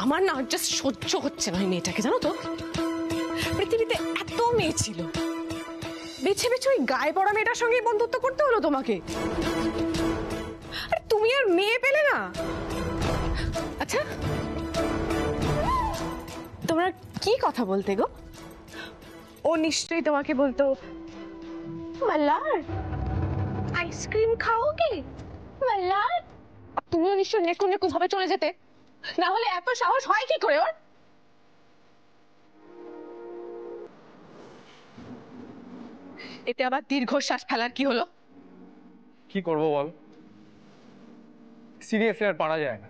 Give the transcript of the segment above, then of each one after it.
আমার না জাস্ট সহ্য হচ্ছে না ওই মেয়েটাকে, জানো তো? পৃথিবীতে এত মেয়ে ছিল, বেছে বেছে ওই গায়ে পড়া মেয়েটার সঙ্গে বন্ধুত্ব করতে হলো তোমাকে। তুমি আর মেয়ে পেলে না? আচ্ছা, তোমরা কি কথা বলতে গো? ও নিশ্চয়ই তোমাকে বলতো, মাল্লার আইসক্রিম খাওগে মাল্লার? তুমিও নিশ্চয় নেকু নেকু ভাবে চলে যেতে, না হলে এত সাহস হয় কি করে ওর? এতে আবার দীর্ঘশ্বাস ফেলার কি হলো? কি করবো বল, সিরিয়াসলি আর পারা যায় না।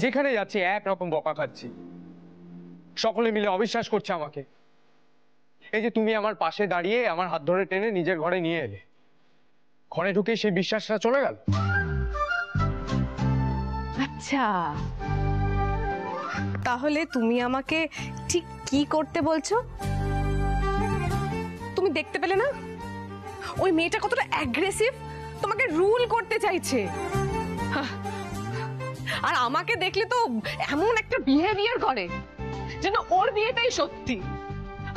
যেখানে যাচ্ছি একরকম বকা খাচ্ছি, সকলে মিলে অবিশ্বাস করছে আমাকে। এই যে তুমি আমার পাশে দাঁড়িয়ে আমার হাত ধরে টেনে নিজের ঘরে নিয়ে এলে, ঘরে ঢুকে সেই বিশ্বাসটা চলে গেল। আচ্ছা, তাহলে তুমি আমাকে ঠিক কি করতে বলছো? তুমি দেখতে পেলে না ওই মেয়েটা কতটা অ্যাগ্রেসিভ, তোমাকে রুল করতে চাইছে। আর আমাকে দেখলে তো এমন একটা বিহেভিয়ার করে যেন ওর বিয়েটাই সত্যি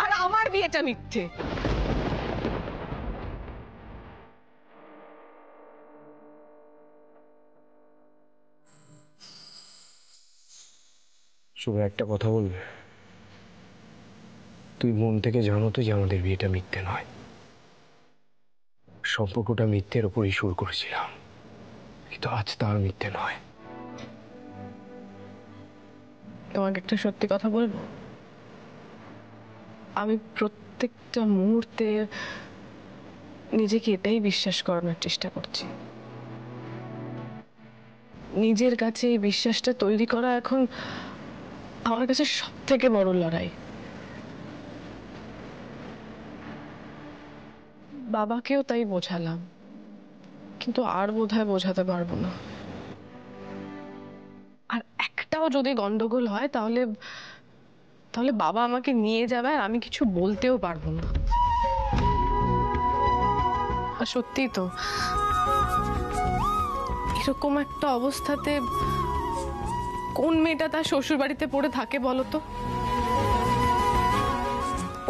আর আমার বিয়েটা মিথ্যে। শুভ, একটা কথা বলবে? তুই মন থেকে জানো তো যে আমাদের বিয়েটা মিথ্যে নয়, সম্পর্কটা মিথ্যের ওপরই শুরু করেছিলাম, কিন্তু আজ তার মিথ্যে নয়। তোমাকে একটা সত্যি কথা বলবো, আমি প্রত্যেকটা মুহূর্তে নিজেকে এটাই বিশ্বাস করানোর চেষ্টা করছি। নিজের কাছে এই বিশ্বাসটা তৈরি করা এখন আমার কাছে সব থেকে বড় লড়াই। বাবাকেও তাই বোঝালাম, কিন্তু আর বোধহয় বোঝাতে পারবো না। আর একটাও যদি গন্ডগোল হয় তাহলে তাহলে বাবা আমাকে নিয়ে যাবে আর আমি কিছু বলতেও পারবো না। আর সত্যি তো, এরকম একটা অবস্থাতে কোন মেয়েটা তার শ্বশুর বাড়িতে পড়ে থাকে বলো তো?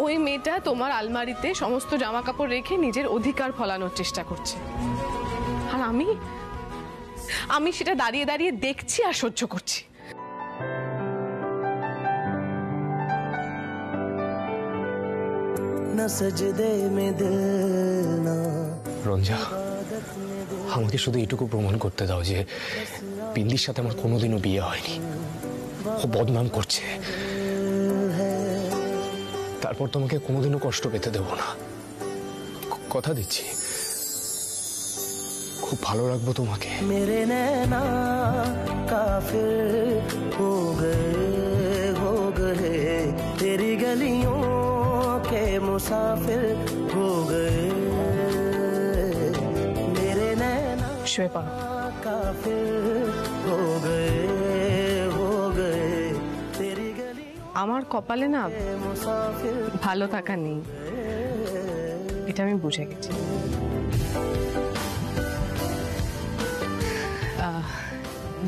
ওই মেয়েটা তোমার আলমারিতে সমস্ত জামা কাপড় রেখে নিজের অধিকার ফলানোর চেষ্টা করছে, আর আমি সেটা দাঁড়িয়ে দাঁড়িয়ে দেখছি আর সহ্য করছি। রঞ্জা, আমাকে শুধু এটুকু প্রমাণ করতে দাও যে পিন্দির সাথে আমার কোনোদিনও বিয়ে হয়নি। ও বদনাম করছে, তারপর তোমাকে কোনোদিনও কষ্ট পেতে দেব না, কথা দিচ্ছি। খুব ভালো রাখবো তোমাকে। মেরে নैना কাফির হো গয়ে তেরি গলিयों के मुसाफिर हो गए मेरे नैना काफिर हो गए तेरी गलियों। আমার কপালে না ভালো থাকা নেই, এটা আমি বুঝে গেছি।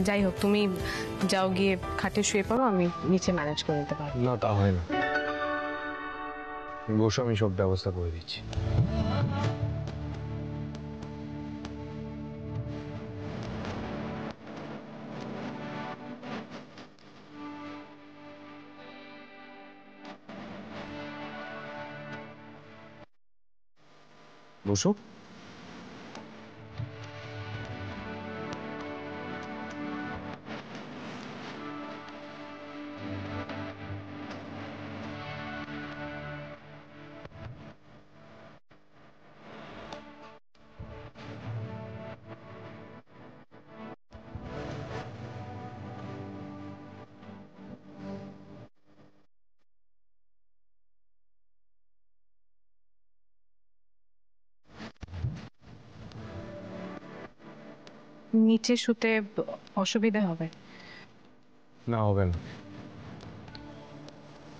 যাই হোক, তুমি যাও, গিয়ে খাটে শুয়ে পড়ো, আমি নিচে ম্যানেজ করে নিতে পারবো। না, তা হয় না, বসে আমি সব ব্যবস্থা করে দিচ্ছি। বসো। নিচে শুতে অসুবিধা হবে? না, হবে না,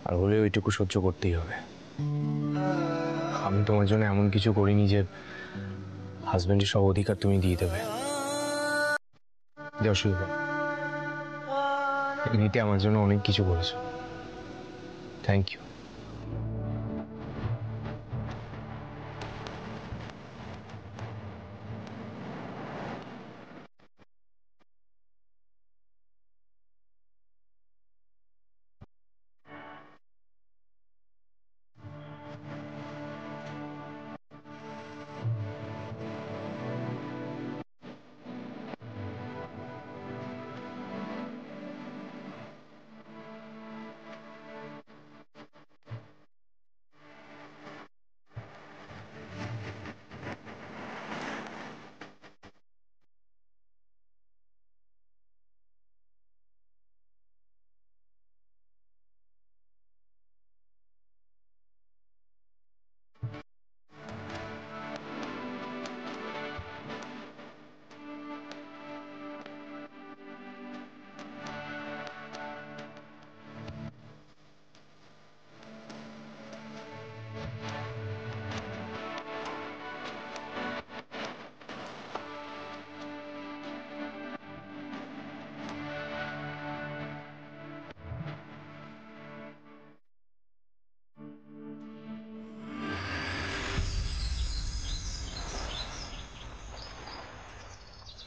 আর হলে ওইটুকু সহ্য করতেই হবে। আমি তোমার জন্য এমন কিছু করিনি যে হাজবেন্ডের সব অধিকার তুমি দিয়ে দেবে। যাও শুয়ে পড়ো। এমনিতে আমার জন্য অনেক কিছু করেছো, থ্যাংক ইউ।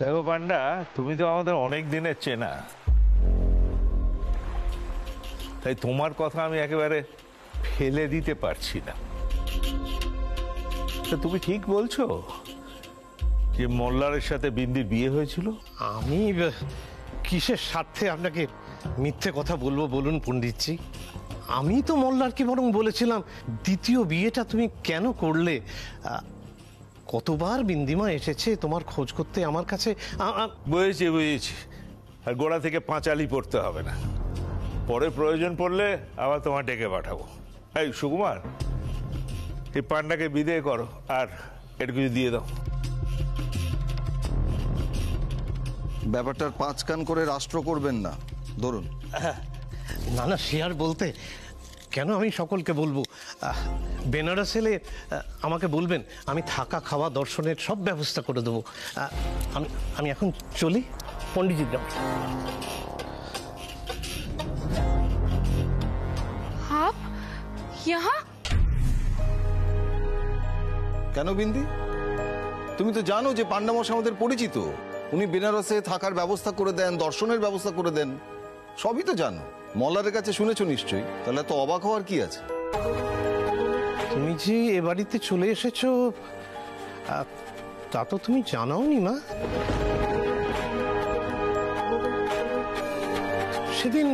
দেখো পান্ডা, তুমি তো আমাদের অনেক দিনের চেনা, তাই তোমার কথা আমি একেবারে ফেলে দিতে পারছি না। তা তুমি ঠিক বলছো যে মোল্লারের সাথে বিন্দির বিয়ে হয়েছিল? আমি কিসের স্বার্থে আপনাকে মিথ্যে কথা বলবো বলুন পণ্ডিতজি? আমি তো মোল্লারকে বরং বলেছিলাম দ্বিতীয় বিয়েটা তুমি কেন করলে। কতবার বিন্দিমা এসেছে তোমার খোঁজ করতে আমার কাছে। বুঝেছি, আর গোড়া থেকে পাঁচালি পড়তে হবে না, পরে প্রয়োজন পড়লে আবার তোমার ডেকে পাঠাবো। এই সুকুমার, এই পান্ডাকে বিদায় করো আর এটা কিছু দিয়ে দাও। ব্যাপারটার পাঁচ কান করে রাষ্ট্র করবেন না, ধরুন। না না, সে আর বলতে, কেন আমি সকলকে বলবো। বেনারস এলে আমাকে বলবেন, আমি থাকা খাওয়া দর্শনের সব ব্যবস্থা করে দেবো। আমি এখন চলি পণ্ডিতজির গ্রাম। आप यहाँ? কেন বিন্দি? তুমি তো জানো যে পান্ডামশাই আমাদের পরিচিত। উনি বেনারসে থাকার ব্যবস্থা করে দেন, দর্শনের ব্যবস্থা করে দেন, সবই তো জানো। মল্লারের কাছে শুনেছো নিশ্চয়ই, তাহলে তো অবাক হওয়ার কি আছে? তুমি যে এ বাড়িতে চলে এসেছো তা তো তুমি জানাওনি মা। সেদিন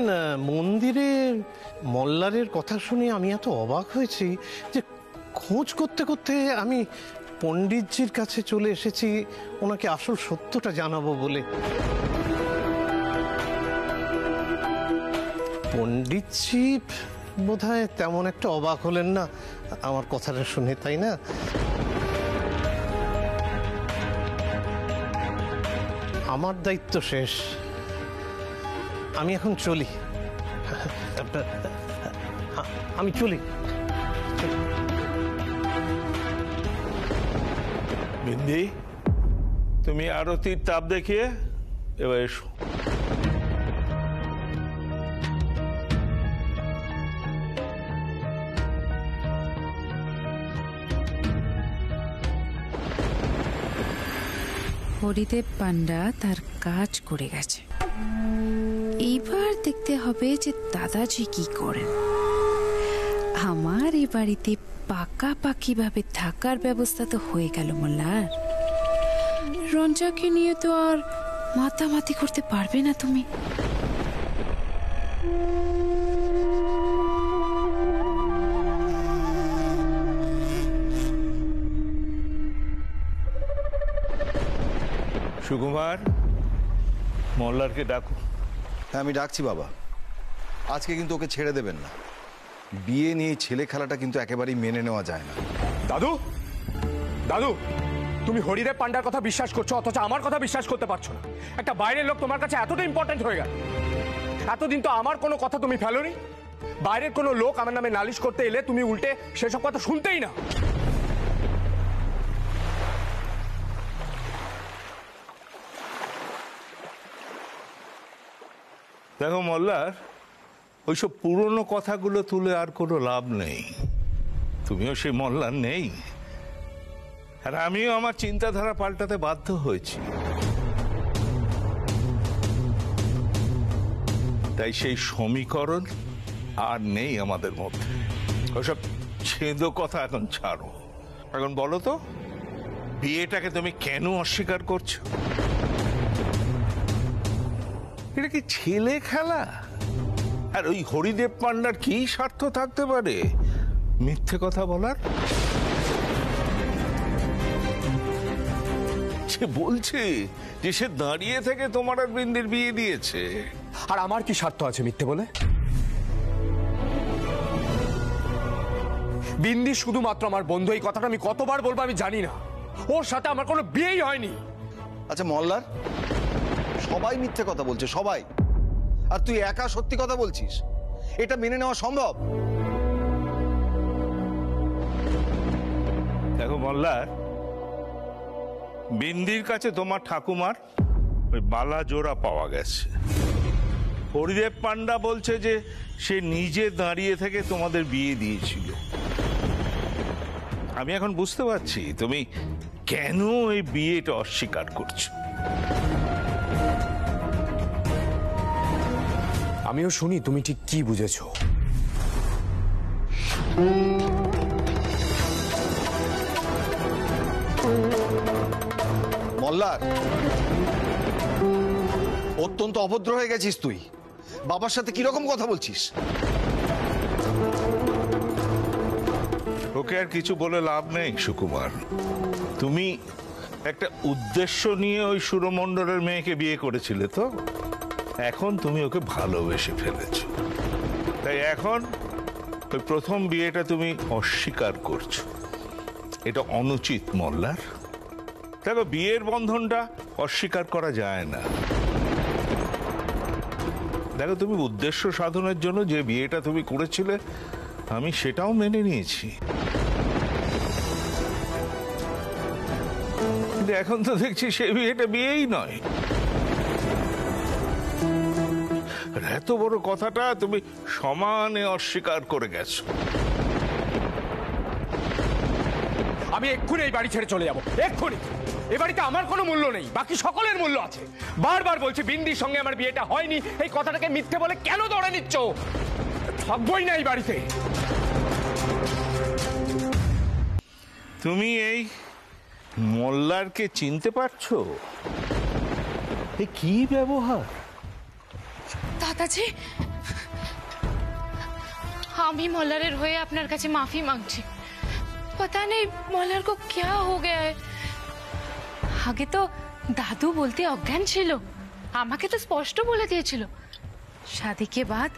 মন্দিরে মল্লারের কথা শুনে আমি এত অবাক হয়েছি যে খোঁজ করতে করতে আমি পণ্ডিতজির কাছে চলে এসেছি ওনাকে আসল সত্যটা জানাবো বলে। পণ্ডিতজি বোধহয় তেমন একটা অবাক হলেন না আমার কথাটা শুনে, তাই না? আমার দায়িত্ব শেষ, আমি এখন চলি। আমি চলি। বিন্দি, তুমি আরতির তাপ দেখিয়ে এবার এসো। হরিদেব পান্ডা তার কাজ করে গেছে, এইবার দেখতে হবে যে দাদাজি কি করেন। আমার এই বাড়িতে পাকাপাকি ভাবে থাকার ব্যবস্থা তো হয়ে গেল মোল্লার। রঞ্জাকে নিয়ে তো আর মাতামাতি করতে পারবে না তুমি। সুকুমার, মোল্লারকে ডাকো। হ্যাঁ, আমি ডাকছি বাবা। আজকে কিন্তু ওকে ছেড়ে দেবেন না। বিয়ে নিয়ে ছেলে খেলাটা কিন্তু একেবারেই মেনে নেওয়া যায় না। দাদু, দাদু, তুমি হরিদেব পান্ডার কথা বিশ্বাস করছো, অথচ আমার কথা বিশ্বাস করতে পারছো না। একটা বাইরের লোক তোমার কাছে এতটা ইম্পর্টেন্ট হয়ে গেল। এতদিন তো আমার কোনো কথা তুমি ফেলোনি। বাইরের কোনো লোক আমার নামে নালিশ করতে এলে তুমি উল্টে সেসব কথা শুনতেই না। দেখো মল্লার, ওইসব পুরনো কথাগুলো তুলে আর কোনো লাভ নেই। তুমিও সেই মল্লার নেই, আর আমিও আমার চিন্তাধারা পাল্টাতে বাধ্য হয়েছি। তাই সেই সমীকরণ আর নেই আমাদের মধ্যে। ওসব ছেদো কথা এখন ছাড়ো। এখন বলো তো, বিয়েটাকে তুমি কেন অস্বীকার করছো? এটা কি ছেলে খেলা? আর ওই হরিদেব পান্ডার কি স্বার্থ থাকতে পারে মিথ্যে কথা বলার? সে বলছে যে সে দাঁড়িয়ে থেকে তোমার আর বিন্দির বিয়ে দিয়েছে। আর আমার কি স্বার্থ আছে মিথ্যে বলে? বিন্দি শুধুমাত্র আমার বন্ধু, এই কথাটা আমি কতবার বলবো আমি জানি না। ওর সাথে আমার কোনো বিয়েই হয়নি। আচ্ছা মল্লার, সবাই মিথ্যে কথা বলছে, সবাই, আর তুই একা সত্যি কথা বলছিস? এটা মেনে নেওয়া সম্ভব? দেখো মল্লার, বিন্দির কাছে তোমার ঠাকুমার ওই বালা জোড়া পাওয়া গেছে। হরিদেব পান্ডা বলছে যে সে নিজে দাঁড়িয়ে থেকে তোমাদের বিয়ে দিয়েছিল। আমি এখন বুঝতে পারছি তুমি কেন এই বিয়েটা অস্বীকার করছো। আমিও শুনি তুমি ঠিক কি বুঝেছো। মল্লার, অত্যন্ত অভদ্র হয়ে গেছিস তুই। বাবার সাথে কিরকম কথা বলছিস? ওকে আর কিছু বলে লাভ নেই সুকুমার। তুমি একটা উদ্দেশ্য নিয়ে ওই সুরমণ্ডলের মেয়েকে বিয়ে করেছিলে তো, এখন তুমি ওকে ভালোবেসে ফেলেছ। তাই এখন ওই প্রথম বিয়েটা তুমি অস্বীকার করছো। এটা অনুচিত মল্লার। দেখো, বিয়ের বন্ধনটা অস্বীকার করা যায় না। দেখো, তুমি উদ্দেশ্য সাধনের জন্য যে বিয়েটা তুমি করেছিলে আমি সেটাও মেনে নিয়েছি, কিন্তু এখন তো দেখছি সে বিয়েটা বিয়েই নয়। এত বড় কথাটা তুমি সমানে অস্বীকার করে গেছো। আমি এক্ষুনি এই বাড়ি ছেড়ে চলে যাবো, এক্ষুনি। এ বাড়িতে আমার কোনো মূল্য নেই, বাকি সকলের মূল্য আছে। বারবার বলছি বিন্দির সঙ্গে আমার বিয়েটা হয়নি, এই কথাটাকে মিথ্যে বলে কেন ধরে নিচ্ছ? থাকবোই না এই বাড়িতে। তুমি এই মল্লারকে চিনতে পারছো? এ কি ব্যবহার! দাদাজি, আমি মল্লারের হয়ে আপনার কাছে মাফি মাंगছি। पता नहीं मल्हार को क्या हो गया है। आगे तो दादू बोलते अज्ञान छिलो, আমাকে তো স্পষ্ট বলে দিয়েছিল शादी के बाद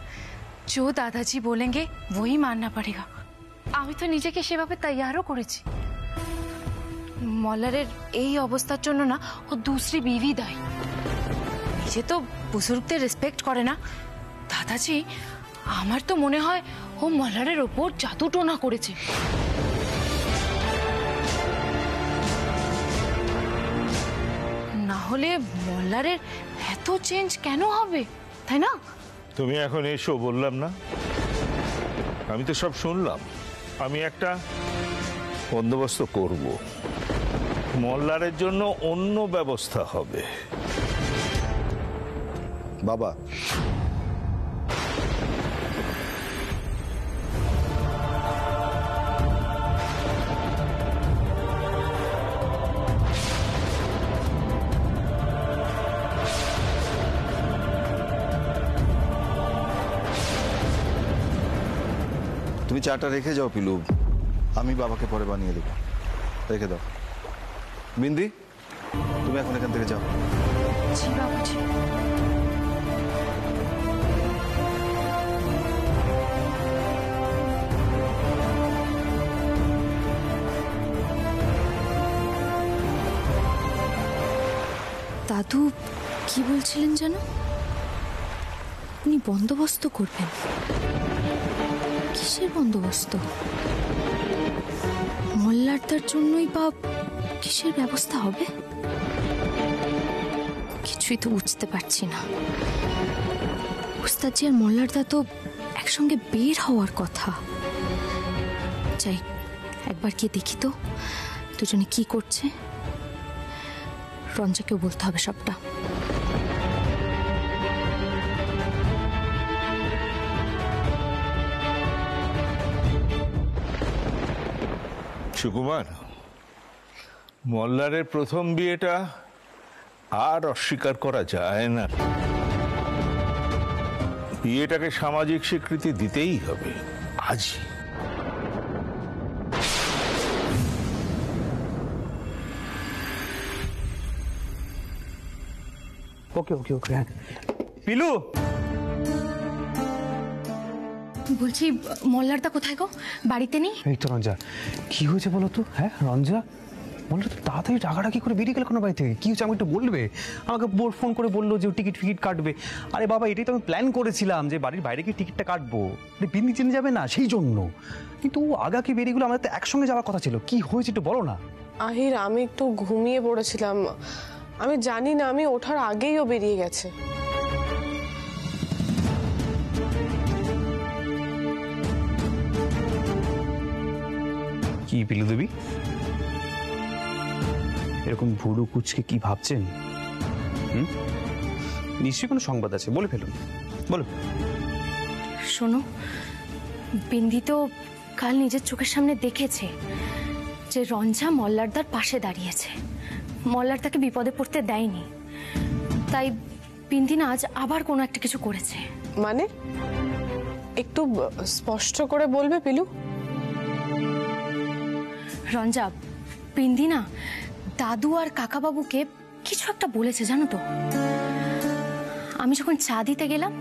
जो दादाजी बोलेंगे वही मानना पड़ेगा। আমি তো নিজেকে সেভাবে তৈয়ারও করেছি। মল্লারের এই অবস্থার জন্য না ও दूसरी बीवी দায়ী। নিজে তো বুজুর্গদের রেসপেক্ট করে না। দাদাজি, আমার তো মনে হয় ও মল্লারের উপর জাদু টোনা করেছে। না হলে মল্লারের এত চেঞ্জ কেন হবে, তাই না? তুমি এখন এসো বললাম না? আমি তো সব শুনলাম। আমি একটা বন্দোবস্ত করব, মল্লারের জন্য অন্য ব্যবস্থা হবে। বাবা, তুমি চাটা রেখে যাও পিলু, আমি বাবাকে পরে বানিয়ে দেবো। রেখে দাও। বিন্দি, তুমি এখন এখান থেকে যাও। জি বাবুজি। দাদু কি বলছিলেন যেন? উনি বন্দোবস্ত করবেন? কিসের বন্দোবস্ত? মল্লারদার জন্যই বা কিসের ব্যবস্থা হবে? কিছুই তো বুঝতে পারছি না। ওস্তাদজি আর মল্লারদা তো একসঙ্গে বের হওয়ার কথা। যাই একবার গিয়ে দেখি তো দুজনে কি করছে। রঞ্জাকেও বলতে হবে সবটা। সুকুমার, মল্লারের প্রথম বিয়েটা আর অস্বীকার করা যায় না। বিয়েটাকে সামাজিক স্বীকৃতি দিতেই হবে আজই। ওকে ওকে ওকে। হ্যাঁ পিলু, বলছি মল্লারদা কোথায় গো? বাড়িতে নেই? এই তো রঞ্জা, কি হয়েছে বলো তো? হ্যাঁ রঞ্জা, বললো তো তাড়াতাড়ি টাকাটা করে বেরিয়ে গেল কোনো বাড়ি থেকে? কি হচ্ছে আমাকে একটু বলবে? আমাকে ফোন করে বললো যে টিকিট ফিকিট কাটবে। আরে বাবা, এটাই তো আমি প্ল্যান করেছিলাম যে বাড়ির বাইরে গিয়ে টিকিটটা কাটবো, বিন্দি চিনে যাবে না সেই জন্য। কিন্তু ও আগাকে বেরিয়ে গেলো, আমাদের তো একসঙ্গে যাওয়ার কথা ছিল। কি হয়েছে একটু বলো না। আহির, আমি একটু ঘুমিয়ে পড়েছিলাম, আমি জানি না, আমি ওঠার আগেই ও বেরিয়ে গেছে। কি পিলু দেবী, এরকম ভুরু কুচকে কি ভাবছেন? নিশ্চয়ই কোনো সংবাদ আছে, বলে ফেলুন, বলো। শোনো, বিন্দি তো কাল নিজের চোখের সামনে দেখেছে যে রঞ্জা মল্লারদার পাশে দাঁড়িয়েছে, মল্লারদাকে বিপদে পড়তে দেয়নি। তাই বিন্দি না আজ আবার কোনো একটা কিছু করেছে। মানে একটু স্পষ্ট করে বলবে পিলু? রঞ্জা, বিন্দি না দাদু আর কাকাবাবুকে কিছু একটা বলেছে জানো তো। আমি যখন চা দিতে গেলাম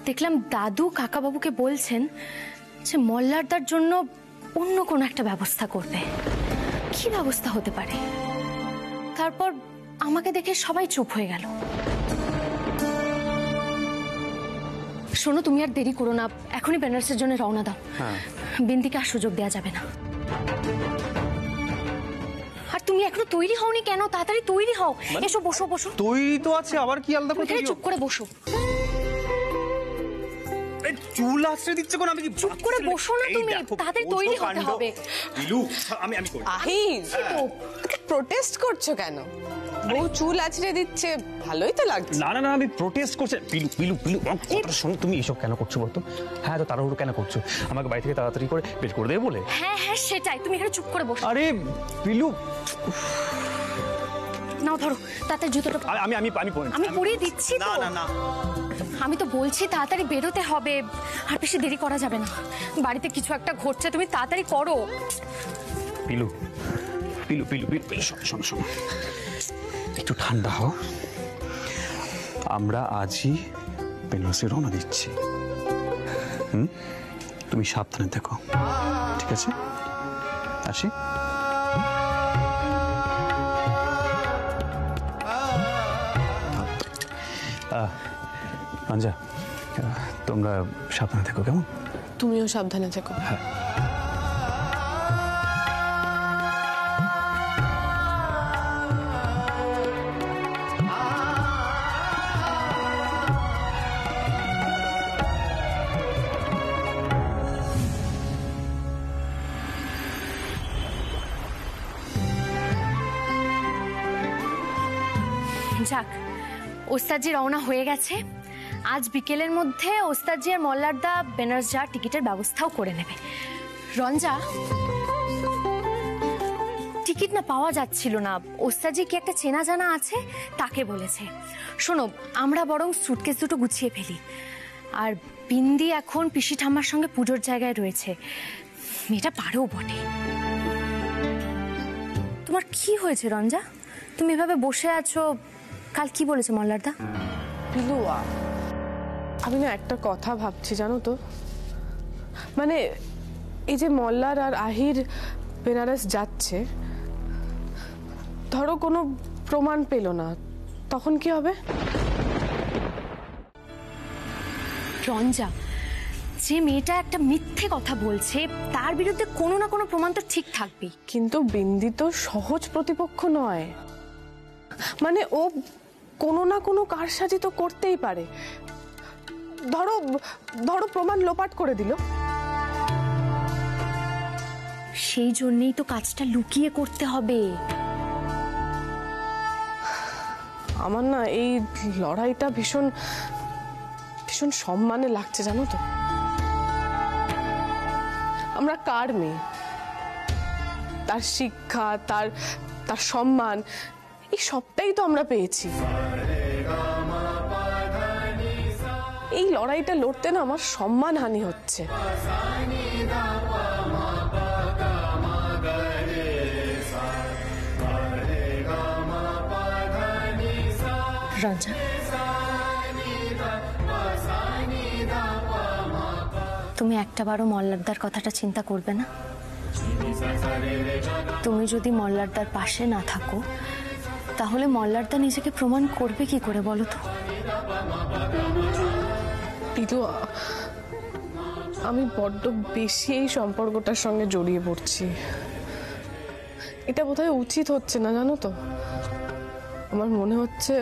দেখলাম দাদু কাকাবাবুকে বলছেন যে মল্লারদার জন্য অন্য কোনো একটা ব্যবস্থা করবে। কি ব্যবস্থা হতে পারে? তারপর আমাকে দেখে সবাই চুপ হয়ে গেল। শোনো, তুমি আর দেরি করো না, এখনই বেনারসের জন্য রওনা দাও। বিন্দিকে আর সুযোগ দেওয়া যাবে না। আর তুমি এখনো তৈরি হওনি কেন? তাড়াতাড়ি তৈরি হও, এসো বসো বসো। তৈরি তো আছে, আবার কি আলাদা করে? চুপ করে বসো। চুল আছড়ে দিচ্ছে কোন? আমি কি চুপ করে বসো না তুমি, তাড়াতাড়ি তৈরি হতে হবে। পিলু, আমি করি। আহির, প্রোটেস্ট করছো কেন? বউ চুল আছড়ে দিচ্ছে, ভালোই তো লাগছে। না না না, আমি প্রোটেস্ট করছি। পিলু পিলু পিলু, কথাটা শোনো। তুমি এসব কেন করছো বলতো? হ্যাঁ, তো তাড়াহুড়ো কেন করছো? আমাকে বাড়ি থেকে তাড়াতাড়ি করে বের করে দেবে বলে? হ্যাঁ হ্যাঁ সেটাই, তুমি এখানে চুপ করে বসো। আরে পিলু, নাও ধরো তাড়াতাড়ি জুতোটা। আমি আমি আমি আমি পরিয়ে দিচ্ছি তো। না না না, আমি তো বলছি তাড়াতাড়ি বেরোতে হবে, আর বেশি দেরি করা যাবে না। বাড়িতে কিছু একটা ঘটছে, তুমি তাড়াতাড়ি করো। পিলু পিলু পিলু পিলু পিলু, শোনো শোনো, একটু ঠান্ডা হও। আমরা আজই বেনারসে রওনা দিচ্ছি। তুমি সাবধানে দেখো, ঠিক আছে? আসি। রঞ্জা, তোমরা সাবধানে থেকো, কেমন? তুমিও সাবধানে থেকো। হ্যাঁ। যাক, ওস্তাদজি রওনা হয়ে গেছে। আজ বিকেলের মধ্যে ওস্তাদজি আর মল্লারদা বেনারস যাওয়ার টিকিটের ব্যবস্থাও করে নেবে। রঞ্জা, টিকিট না পাওয়া যাচ্ছিল না, ওস্তাদজি কি একটা চেনা জানা আছে, তাকে বলেছে। শোনো, আমরা বরং সুটকেস দুটো গুছিয়ে ফেলি। আর বিন্দি এখন পিসি ঠাম্মার সঙ্গে পুজোর জায়গায় রয়েছে, মেয়েটা পারেও বটে। তোমার কি হয়েছে রঞ্জা? তুমি এভাবে বসে আছো, কাল কি বলেছে মল্লারদা? পিলু, আমি না একটা কথা ভাবছি জানো তো, মানে এই যে মল্লার আর আহির বেনারস যাচ্ছে, ধরো কোনো প্রমাণ পেল না, তখন কি হবে? রঞ্জা, যে মেয়েটা একটা মিথ্যে কথা বলছে তার বিরুদ্ধে কোনো না কোনো প্রমাণ তো ঠিক থাকবেই। কিন্তু বিন্দি তো সহজ প্রতিপক্ষ নয়, মানে ও কোনো না কোনো কারসাজি তো করতেই পারে। ধরো ধরো প্রমাণ লোপাট করে দিল, সেই জন্যই তো কাজটা লুকিয়ে করতে হবে। আমার না এই লড়াইটা ভীষণ ভীষণ সম্মানে লাগছে জানো তো। আমরা কার মেয়ে, তার শিক্ষা, তার তার সম্মান, এই সবটাই তো আমরা পেয়েছি। এই লড়াইটা লড়তে না আমার সম্মান হানি হচ্ছে। রঞ্জা, তুমি একটাবারও মল্লারদার কথাটা চিন্তা করবে না? তুমি যদি মল্লারদার পাশে না থাকো তাহলে মল্লারদা নিজেকে প্রমাণ করবে কি করে বলো তো? কিন্তু আমি বড্ড বেশি এই সম্পর্কটার সঙ্গে জড়িয়ে পড়ছি। এটা বোধহয় উচিত হচ্ছে না জানো তো। আমার মনে হচ্ছে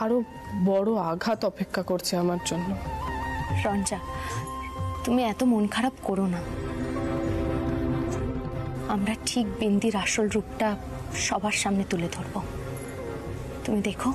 আরো বড় আঘাত অপেক্ষা করছে আমার জন্য। রঞ্জা, তুমি এত মন খারাপ করো না। আমরা ঠিক বিন্দির আসল রূপটা সবার সামনে তুলে ধরবো, তুমি দেখো।